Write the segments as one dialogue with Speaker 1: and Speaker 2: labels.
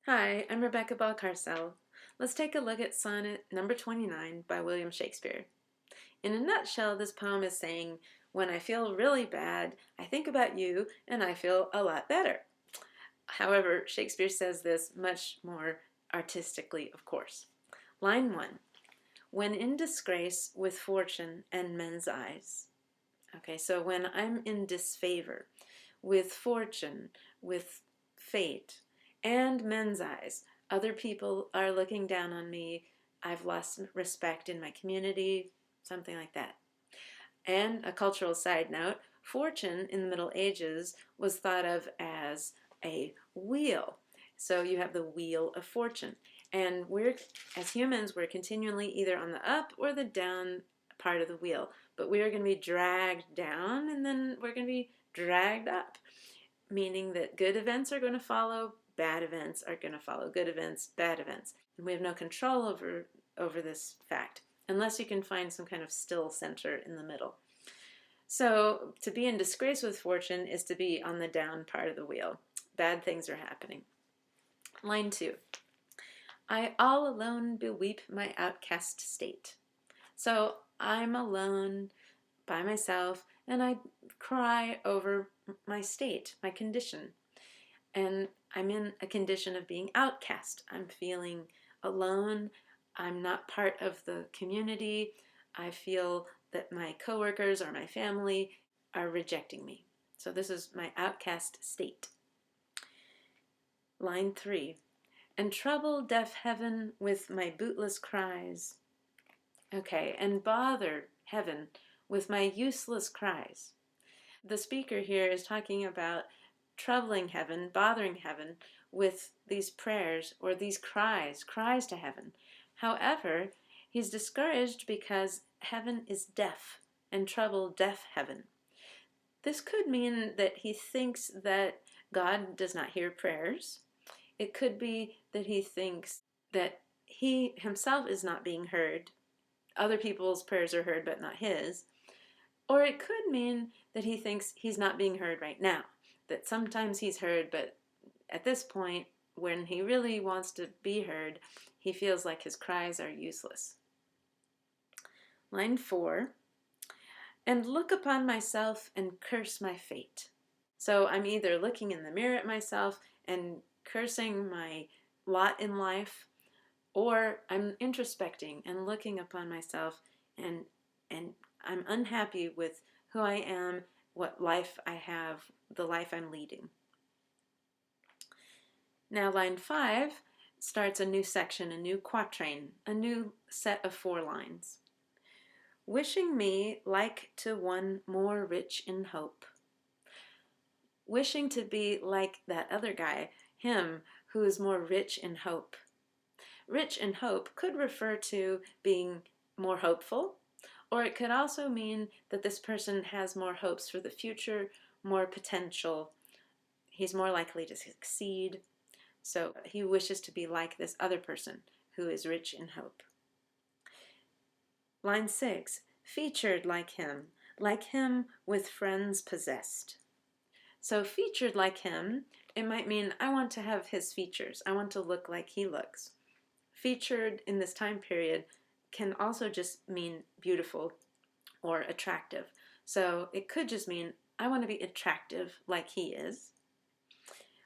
Speaker 1: Hi, I'm Rebecca Balcarcel. Let's take a look at Sonnet number 29 by William Shakespeare. In a nutshell, this poem is saying, when I feel really bad, I think about you and I feel a lot better. However, Shakespeare says this much more artistically, of course. Line 1. When in disgrace with fortune and men's eyes. Okay, so when I'm in disfavor with fortune, with fate, and men's eyes, other people are looking down on me, I've lost respect in my community, something like that. And a cultural side note, fortune in the Middle Ages was thought of as a wheel. So you have the wheel of fortune. And we're, as humans, we're continually either on the up or the down part of the wheel. But we are going to be dragged down and then we're going to be dragged up, meaning that good events are going to follow, bad events are going to follow, good events, bad events. And we have no control over this fact, unless you can find some kind of still center in the middle. So to be in disgrace with fortune is to be on the down part of the wheel. Bad things are happening. Line 2. I all alone beweep my outcast state. So I'm alone by myself and I cry over my state, my condition. And I'm in a condition of being outcast. I'm feeling alone. I'm not part of the community. I feel that my coworkers or my family are rejecting me. So this is my outcast state. Line 3. And trouble deaf heaven with my bootless cries. Okay, and bother heaven with my useless cries. The speaker here is talking about troubling heaven, bothering heaven with these prayers or these cries to heaven. However, he's discouraged because heaven is deaf and trouble deaf heaven. This could mean that he thinks that God does not hear prayers. It could be that he thinks that he himself is not being heard. Other people's prayers are heard but not his. Or it could mean that he thinks he's not being heard right now. That sometimes he's heard, but at this point, when he really wants to be heard, he feels like his cries are useless. Line 4. And look upon myself and curse my fate. So I'm either looking in the mirror at myself and cursing my lot in life, or I'm introspecting and looking upon myself and I'm unhappy with who I am, what life I have, the life I'm leading. Now line 5 starts a new section, a new quatrain, a new set of 4 lines. Wishing me like to one more rich in hope. Wishing to be like that other guy, him who is more rich in hope. Rich in hope could refer to being more hopeful, or it could also mean that this person has more hopes for the future, more potential. He's more likely to succeed. So he wishes to be like this other person who is rich in hope. Line 6, featured like him with friends possessed. So featured like him, it might mean I want to have his features. I want to look like he looks. Featured in this time period can also just mean beautiful or attractive. So it could just mean I want to be attractive like he is.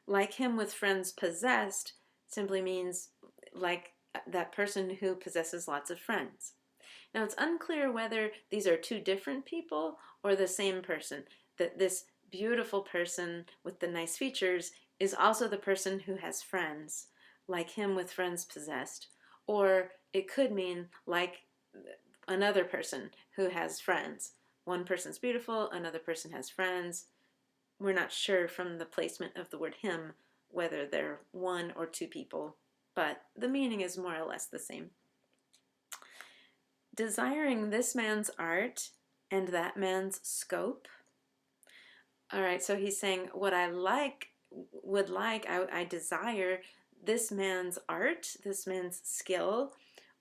Speaker 1: Like him with friends possessed simply means like that person who possesses lots of friends. Now it's unclear whether these are 2 different people or the same person, that this beautiful person with the nice features is also the person who has friends, like him with friends possessed, or it could mean like another person who has friends. One person's beautiful, another person has friends. We're not sure from the placement of the word him whether they're 1 or 2 people, but the meaning is more or less the same. Desiring this man's art and that man's scope. All right, so he's saying what I I desire this man's art, this man's skill,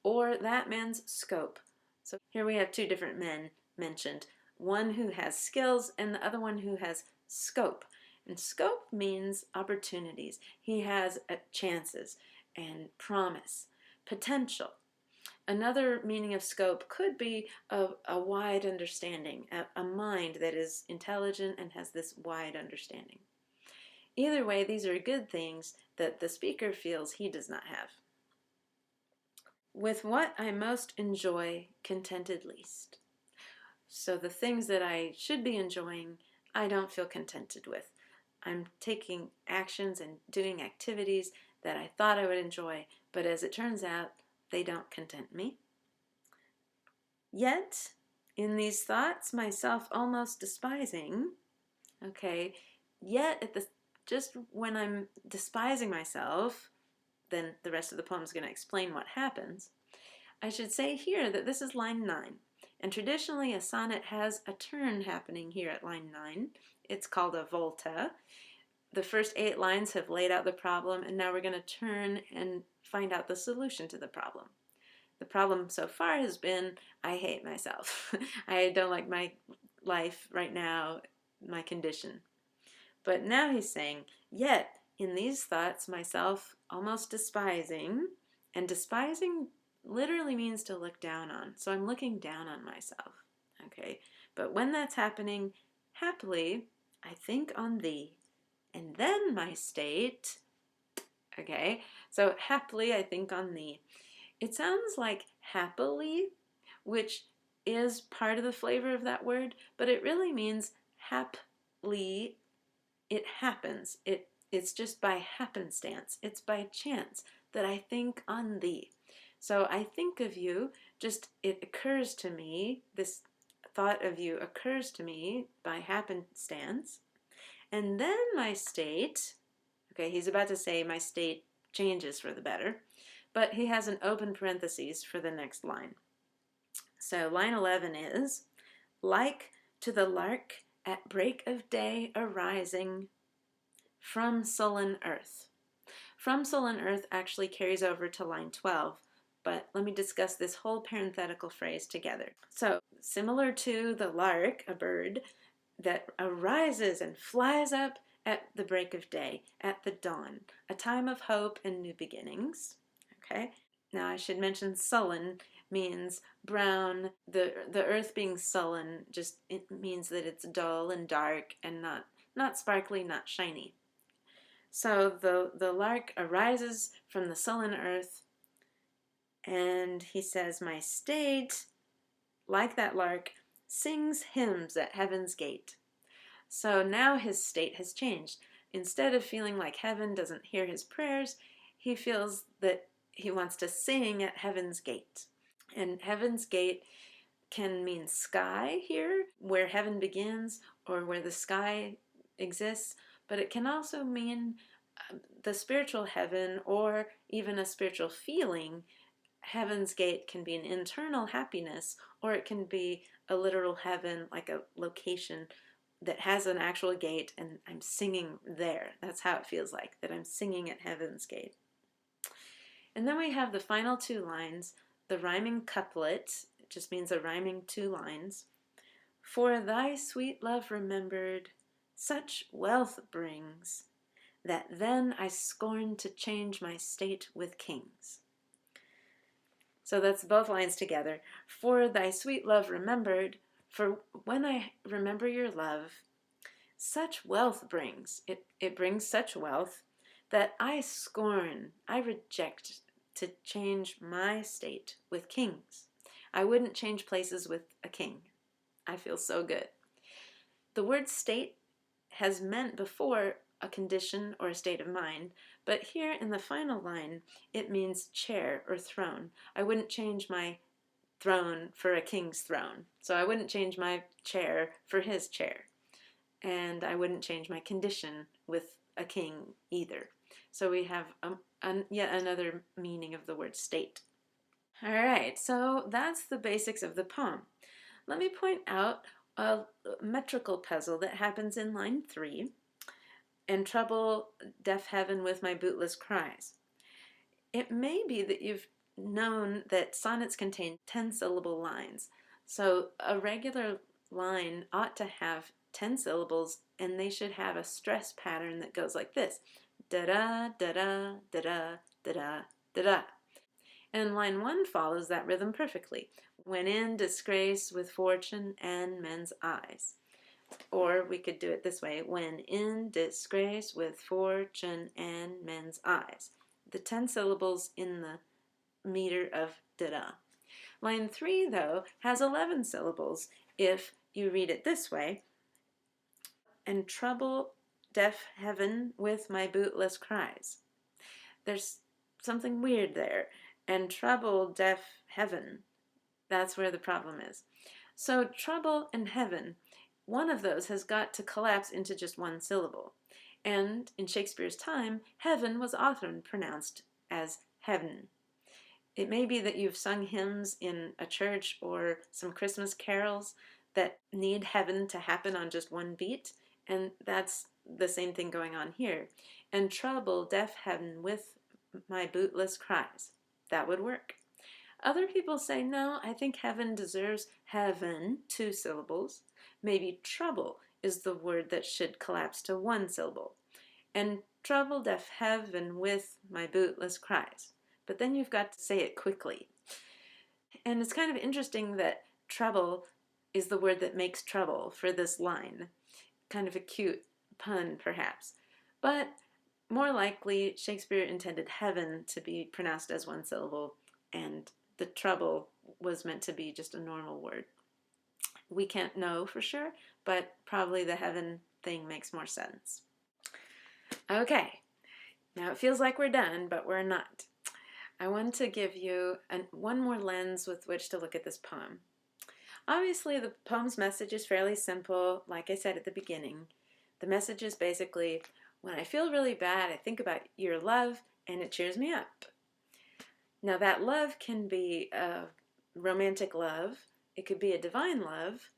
Speaker 1: or that man's scope. So here we have 2 different men mentioned, one who has skills and the other one who has scope. And scope means opportunities. He has chances and promise, potential. Another meaning of scope could be a wide understanding, a mind that is intelligent and has this wide understanding. Either way, these are good things that the speaker feels he does not have. With what I most enjoy, contented least. So the things that I should be enjoying, I don't feel contented with. I'm taking actions and doing activities that I thought I would enjoy, but as it turns out, they don't content me. Yet, in these thoughts, myself almost despising, okay, yet just when I'm despising myself, then the rest of the poem is going to explain what happens. I should say here that this is line 9, and traditionally a sonnet has a turn happening here at line 9. It's called a volta. The first 8 lines have laid out the problem, and now we're going to turn and find out the solution to the problem. The problem so far has been, I hate myself. I don't like my life right now, my condition. But now he's saying, yet in these thoughts myself almost despising, and despising literally means to look down on. So I'm looking down on myself, okay? But when that's happening, happily, I think on thee. And then my state, okay? So happily, I think on thee. It sounds like happily, which is part of the flavor of that word, but it really means haply. It happens. It's just by happenstance. It's by chance that I think on thee. So I think of you, just it occurs to me, this thought of you occurs to me by happenstance. And then my state, okay, he's about to say my state changes for the better, but he has an open parenthesis for the next line. So line 11 is, like to the lark at break of day arising from sullen earth. From sullen earth actually carries over to line 12, but let me discuss this whole parenthetical phrase together. So, similar to the lark, a bird, that arises and flies up at the break of day, at the dawn, a time of hope and new beginnings. Okay? Now I should mention sullen means brown. The earth being sullen just it means that it's dull and dark and not sparkly, not shiny. So the lark arises from the sullen earth, and he says, my state, like that lark, sings hymns at heaven's gate. So now his state has changed. Instead of feeling like heaven doesn't hear his prayers, he feels that he wants to sing at heaven's gate. And heaven's gate can mean sky here, where heaven begins, or where the sky exists, but it can also mean the spiritual heaven, or even a spiritual feeling. Heaven's gate can be an internal happiness, or it can be a literal heaven, like a location that has an actual gate, and I'm singing there. That's how it feels like, that I'm singing at heaven's gate. And then we have the final 2 lines, the rhyming couplet. It just means a rhyming 2 lines. For thy sweet love remembered, such wealth brings, that then I scorn to change my state with kings. So that's both lines together. For thy sweet love remembered, for when I remember your love, such wealth brings, it brings such wealth that I scorn, I reject to change my state with kings. I wouldn't change places with a king. I feel so good. The word state has meant before a condition or a state of mind, but here in the final line, it means chair or throne. I wouldn't change my throne for a king's throne. So I wouldn't change my chair for his chair. And I wouldn't change my condition with a king either. So we have yet another meaning of the word state. All right, so that's the basics of the poem. Let me point out a metrical puzzle that happens in line 3, and trouble deaf heaven with my bootless cries. It may be that you've known that sonnets contain 10-syllable lines. So a regular line ought to have 10 syllables and they should have a stress pattern that goes like this. Da-da, da-da, da-da, da-da, da-da. And line 1 follows that rhythm perfectly. When in disgrace with fortune and men's eyes. Or we could do it this way. When in disgrace with fortune and men's eyes. The 10 syllables in the meter of da-da. Line 3, though, has 11 syllables if you read it this way. And trouble deaf heaven with my bootless cries. There's something weird there. And trouble deaf heaven. That's where the problem is. So trouble and heaven, one of those has got to collapse into just one syllable. And in Shakespeare's time, heaven was often pronounced as heaven. It may be that you've sung hymns in a church or some Christmas carols that need heaven to happen on just one beat, and that's the same thing going on here. And trouble deaf heaven with my bootless cries. That would work. Other people say, no, I think heaven deserves heaven, 2 syllables. Maybe trouble is the word that should collapse to 1 syllable. And trouble deaf heaven with my bootless cries. But then you've got to say it quickly. And it's kind of interesting that trouble is the word that makes trouble for this line. Kind of a cute pun, perhaps. But more likely, Shakespeare intended heaven to be pronounced as 1 syllable, and the trouble was meant to be just a normal word. We can't know for sure, but probably the heaven thing makes more sense. Okay, now it feels like we're done, but we're not. I want to give you one more lens with which to look at this poem. Obviously, the poem's message is fairly simple, like I said at the beginning. The message is basically, when I feel really bad, I think about your love, and it cheers me up. Now, that love can be a romantic love, it could be a divine love,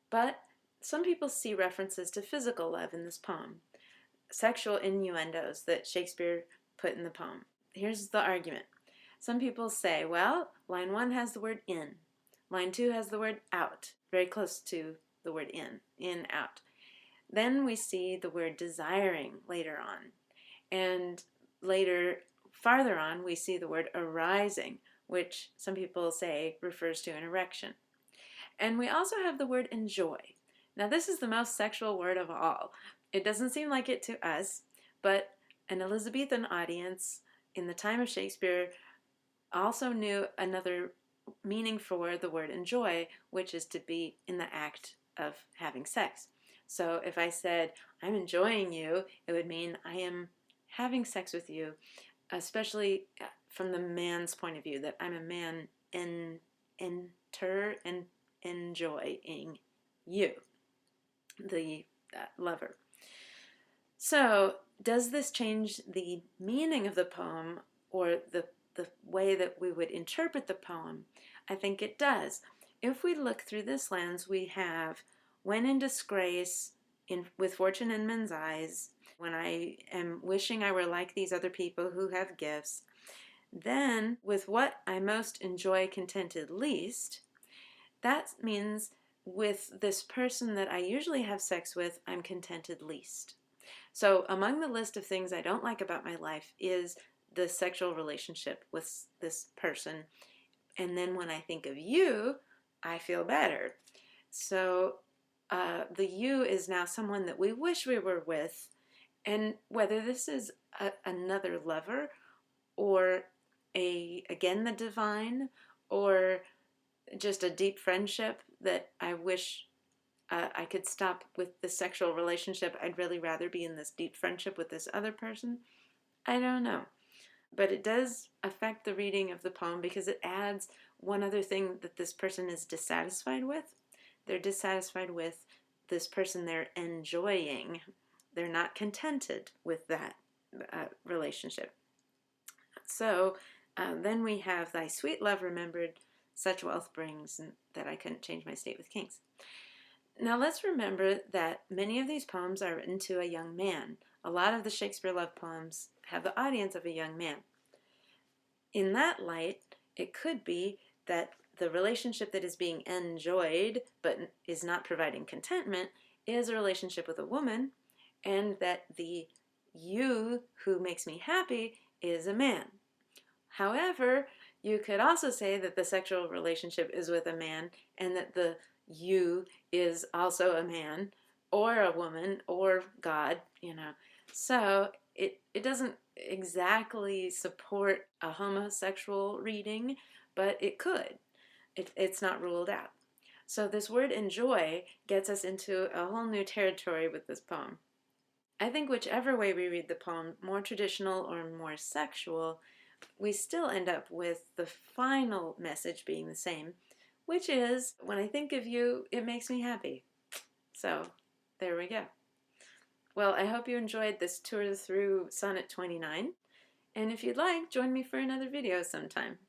Speaker 1: but some people see references to physical love in this poem, sexual innuendos that Shakespeare put in the poem. Here's the argument. Some people say, well, line 1 has the word in. Line 2 has the word out, very close to the word in, out. Then we see the word desiring later on. And farther on, we see the word arising, which some people say refers to an erection. And we also have the word enjoy. Now, this is the most sexual word of all. It doesn't seem like it to us, but an Elizabethan audience in the time of Shakespeare also knew another meaning for the word enjoy, which is to be in the act of having sex. So if I said, I'm enjoying you, it would mean I am having sex with you, especially from the man's point of view, that I'm a man enjoying you, the lover. So does this change the meaning of the poem or the way that we would interpret the poem? I think it does. If we look through this lens, we have when in disgrace, with fortune in men's eyes, when I am wishing I were like these other people who have gifts, then with what I most enjoy contented least, that means with this person that I usually have sex with, I'm contented least. So among the list of things I don't like about my life is the sexual relationship with this person. And then when I think of you, I feel better. So the you is now someone that we wish we were with. And whether this is another lover or again the divine, or just a deep friendship that I wish I could stop with the sexual relationship. I'd really rather be in this deep friendship with this other person. I don't know. But it does affect the reading of the poem because it adds one other thing that this person is dissatisfied with. They're dissatisfied with this person they're enjoying. They're not contented with that relationship. So then we have thy sweet love remembered, such wealth brings, and that I couldn't change my state with kings. Now let's remember that many of these poems are written to a young man. A lot of the Shakespeare love poems have the audience of a young man. In that light, it could be that the relationship that is being enjoyed but is not providing contentment is a relationship with a woman, and that the you who makes me happy is a man. However, you could also say that the sexual relationship is with a man and that the you is also a man or a woman or God, you know. So it doesn't exactly support a homosexual reading, but it could. It's not ruled out. So this word enjoy gets us into a whole new territory with this poem. I think whichever way we read the poem, more traditional or more sexual, we still end up with the final message being the same, which is, when I think of you, it makes me happy. So, there we go. Well, I hope you enjoyed this tour through Sonnet 29, and if you'd like, join me for another video sometime.